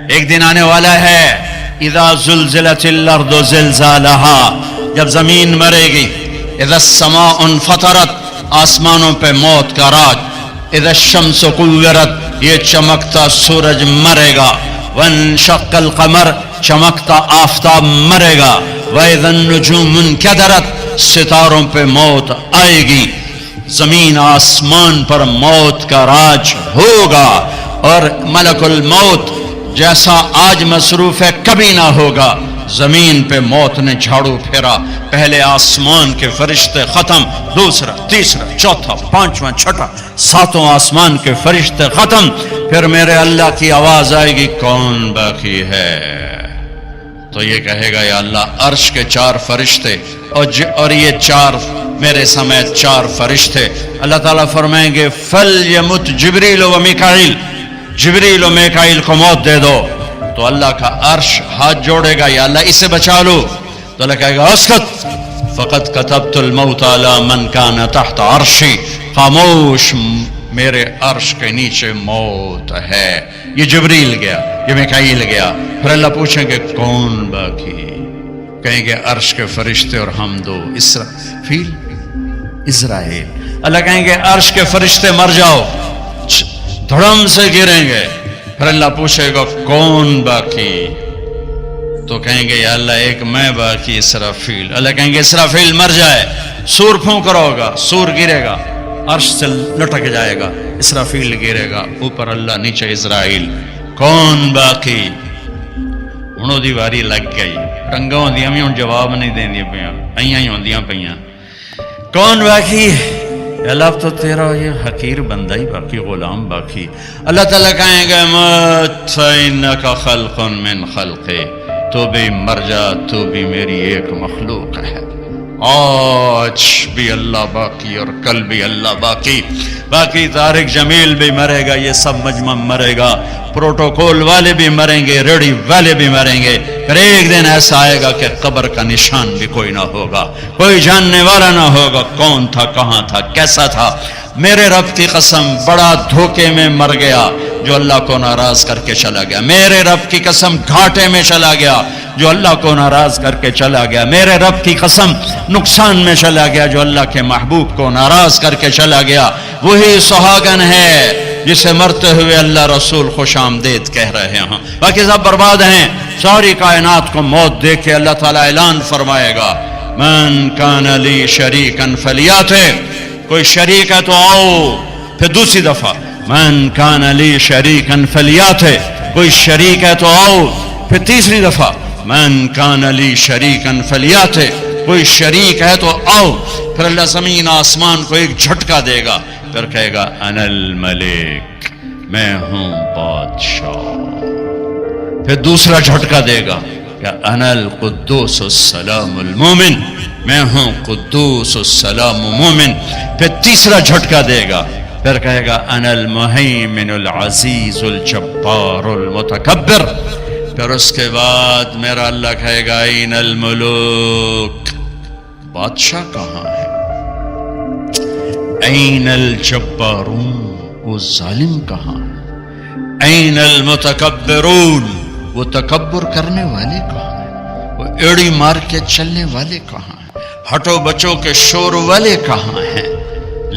ایک دن آنے والا ہے اذا زلزلت الارض زلزالها، جب زمین مرے گی، اذا السماء انفطرت، آسمانوں پہ موت کا راج، اذا الشمس کورت، یہ چمکتا سورج مرے گا، وانشق القمر، چمکتا آفتاب مرے گا، واذا النجوم انکدرت، ستاروں پہ موت آئے گی، زمین آسمان پر موت کا راج ہوگا، اور ملک الموت جیسا آج مصروف ہے کبھی نہ ہوگا۔ زمین پہ موت نے جھاڑو پھیرا، پہلے آسمان کے فرشتے ختم، دوسرا، تیسرا، چوتھا، پانچواں، چھٹا، ساتوں آسمان کے فرشتے ختم، پھر میرے اللہ کی آواز آئے گی کون باقی ہے؟ تو یہ کہے گا یا اللہ عرش کے 4 فرشتے اور یہ 4 میرے سمیت 4 فرشتے۔ اللہ تعالیٰ فرمائیں گے فَلْيَمُتْ جبریل و میکائیل، جبریل و میکائیل کو موت دے دو۔ تو اللہ کا عرش ہاتھ جوڑے گا یا اللہ اسے بچا لو، تو اللہ کہے گا اسکت فقط کتبت الموت علی من کان تحت عرشی، خاموش، میرے عرش کے نیچے موت ہے۔ یہ جبریل گیا، یہ میکائیل گیا، پھر اللہ پوچھیں گے کون باقی؟ کہیں گے عرش کے فرشتے اور ہم دو، اسرافیل، اسرائیل۔ اللہ کہیں گے عرش کے فرشتے مر جاؤ، دھڑم سے گریں گے، پھر اللہ پوچھے گا کون باقی؟ تو کہیں گے یا اللہ ایک میں باقی، اسرافیل۔ اللہ کہیں گے اسرافیل مر جائے، سور پھونک رہا ہوگا، سور گرے گا، عرش سے لٹک جائے گا، اسرافیل گرے گا، اوپر اللہ، نیچے اسرائیل، کون باقی؟ ہوں دی واری لگ گئی، ٹنگا ہوندیاں بھی ہوں جواب نہیں دیندیاں پیاں، ایاں ہی ہوندیاں پیاں، کون باقی؟ اللہ اب تو تیرا یہ حقیر بندہ ہی باقی، غلام باقی۔ اللہ تعالیٰ کہیں گے مت فإنک خلق من خلقی، تو بھی مر جا، تو بھی میری ایک مخلوق ہے۔ آج بھی اللہ باقی اور کل بھی اللہ باقی، باقی طارق جمیل بھی مرے گا، یہ سب مجمع مرے گا، پروٹوکول والے بھی مریں گے، ریڈی والے بھی مریں گے، پھر ایک دن ایسا آئے گا کہ قبر کا نشان بھی کوئی نہ ہوگا، کوئی جاننے والا نہ ہوگا کون تھا، کہاں تھا، کیسا تھا۔ میرے رب کی قسم بڑا دھوکے میں مر گیا جو اللہ کو ناراض کر کے چلا گیا، میرے رب کی قسم گھاٹے میں چلا گیا جو اللہ کو ناراض کر کے چلا گیا، میرے رب کی قسم نقصان میں چلا گیا جو اللہ کے محبوب کو ناراض کر کے چلا گیا۔ وہی سہاگن ہے جسے مرتے ہوئے اللہ رسول خوش آمدید کہہ رہے ہیں، باقی سب برباد ہیں۔ ساری کائنات کو موت دے کے اللہ تعالیٰ اعلان فرمائے گا من کان لی شریکا فلیاتہ، کوئی شریک ہے تو آؤ، پھر دوسری دفعہ من کان لی شریکا فلیاتہ، کوئی شریک ہے تو آؤ، پھر تیسری دفعہ من کان لی شریکا فلیاتہ، کوئی شریک ہے تو آؤ، پھر اللہ زمین آسمان کو ایک جھٹکا دے گا، پھر کہے گا انا الملک، میں ہوں بادشاہ، پھر دوسرا جھٹکا دے گا کہ انا القدوس السلام المومن، میں ہوں قدوس السلام مومن، پھر تیسرا جھٹکا دے گا، پھر کہے گا انا المہیمن العزیز الجبار المتکبر، پھر اس کے بعد میرا اللہ کہے گا این الملوک، بادشاہ کہاں ہے؟ این الجبارون، وہ ظالم کہاں ہے؟ این المتکبرون، وہ تکبر کرنے والے کہاں ہیں؟ وہ ایڑی مار کے چلنے والے کہاں ہیں؟ ہٹو بچوں کے شور والے کہاں ہیں؟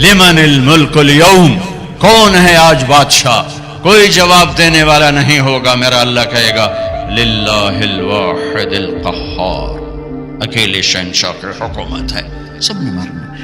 لمن الملک اليوم، کون ہے آج بادشاہ؟ کوئی جواب دینے والا نہیں ہوگا، میرا اللہ کہے گا للہ الواحد القہار، اکیلے شہنشاہ کی حکومت ہے، سب نے مرنا۔